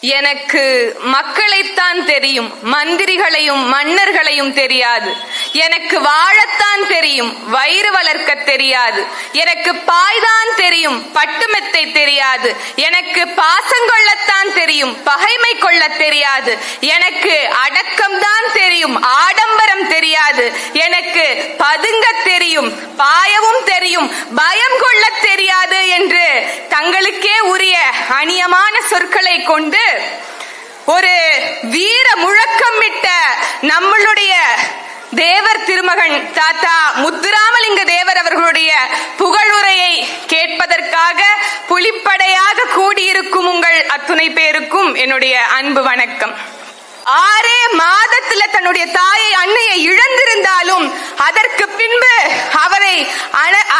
எனக்கு மக்களைத்தான் தெரியும், மந்திரிகளையும் மன்னர்களையும் தெரியாது. எனக்கு வாழத்தான் தெரியும், வயிறு வளர்க்க தெரியாது. எனக்கு பாய்தான் தெரியும், பட்டுமெத்தை தெரியாது. எனக்கு பாசங்கொள்ளத்தான் தெரியும், பகைமை கொள்ள தெரியாது. எனக்கு அடக்கம்தான் தெரியும், ஆடம்பரம் தெரியாது. எனக்கு பதுங்க தெரியும், பாயவும் தெரியும், பயம் கொள்ள தெரியாது என்று தங்களுக்கே உரிய அநியமான சொற்களை கொண்டு ஒரு வீர முழக்கமிட்ட நம்மளுடைய தேவர் திருமகன் தாத்தா முத்துராமலிங்க தேவர் அவர்களுடைய புகழுரையை கேட்பதற்காக புலிப்படையாக கூடியிருக்கும் உங்கள் அத்துணை பேருக்கும் என்னுடைய அன்பு வணக்கம். 6 மாதத்துல தன்னுடைய தாயை அன்னையை இழந்திருந்தாலும் அதற்கு பின்பு அவரை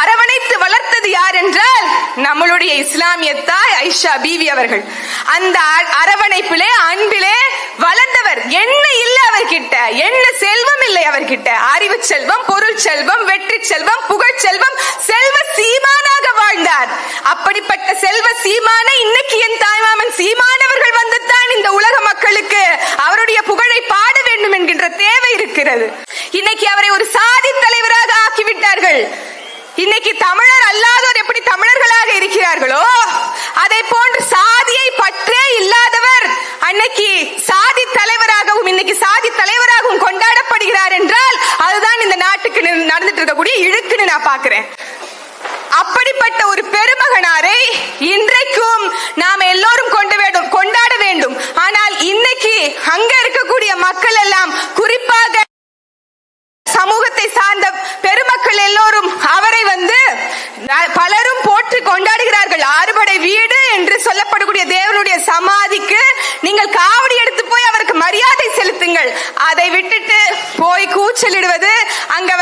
அரவணைத்து வளர்த்தது யார் என்றால் நம்மளுடைய இஸ்லாமிய தாய் ஐஷா பீவி அவர்கள். அந்த அரவணைப்பிலே அன்பிலே வளர்ந்தவர். என்ன இல்லை அவர்கிட்ட, என்ன செல்வம் இல்லை அவர்கிட்ட. அறிவு செல்வம், பொருள் செல்வம், வெற்றி செல்வம், புகழ் செல்வம், செல்வ சீமானாக வாழ்ந்தார். அப்படிப்பட்ட செல்வ சீமான இன்னைக்கு என் தாய்மாமன் சீமானவர்கள் வந்துதான் இந்த உலக மக்களுக்கு அவருடைய புகழை பாட வேண்டும் என்கின்ற தேவை இருக்கிறது. இன்னைக்கு அவரை ஒரு சாதி தலைவராக ஆக்கிவிட்டார்கள். இன்னைக்கு தமிழர் அல்லாதோர் எப்படி தமிழர்களாக இருக்கிறார்களோ அதை போன்று சாதியை பற்றே இல்லாதவர் அன்னைக்கு சாதி தலைவராகவும் இன்னைக்கு சாதி தலைவராகவும் கொண்டாடப்படுகிறார் என்றால் அதுதான் இந்த நாட்டுக்கு நடந்துட்டு இருக்கக்கூடிய இழுக்குன்னு நான் பார்க்கிறேன். அப்படிப்பட்ட ஒரு பெருமகனாரை இன்றைக்கும் நாம் எல்லோரும் கொண்டாட வேண்டும். ஆனால் இன்னைக்கு அங்க இருக்கக்கூடிய மக்கள் எல்லாம், குறிப்பாக சமூகத்தை சார்ந்த பெருமக்கள் எல்லோரும் அவரை பலரும் போற்றி கொண்டாடுகிறார்கள். 6 படை வீடு என்று சொல்லப்படக்கூடிய தேவனுடைய சமாதிக்கு நீங்கள் காவடி எடுத்து போய் அவருக்கு மரியாதை செலுத்துங்கள். அதை விட்டுட்டு போய் கூச்சலிடுவது, அங்க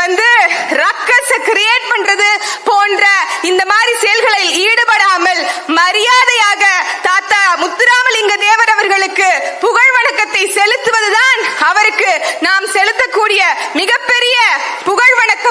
ரக்கஸ கிரியேட் பண்றது போன்ற இந்த மாதிரி செயல்களில் ஈடுபடாமல் மரியாதையாக தாத்தா முத்துராமலிங்க தேவர் அவர்களுக்கு புகழ் வணக்கத்தை செலுத்துவதுதான் அவருக்கு நாம் செலுத்தக்கூடிய மிகப்பெரிய புகழ்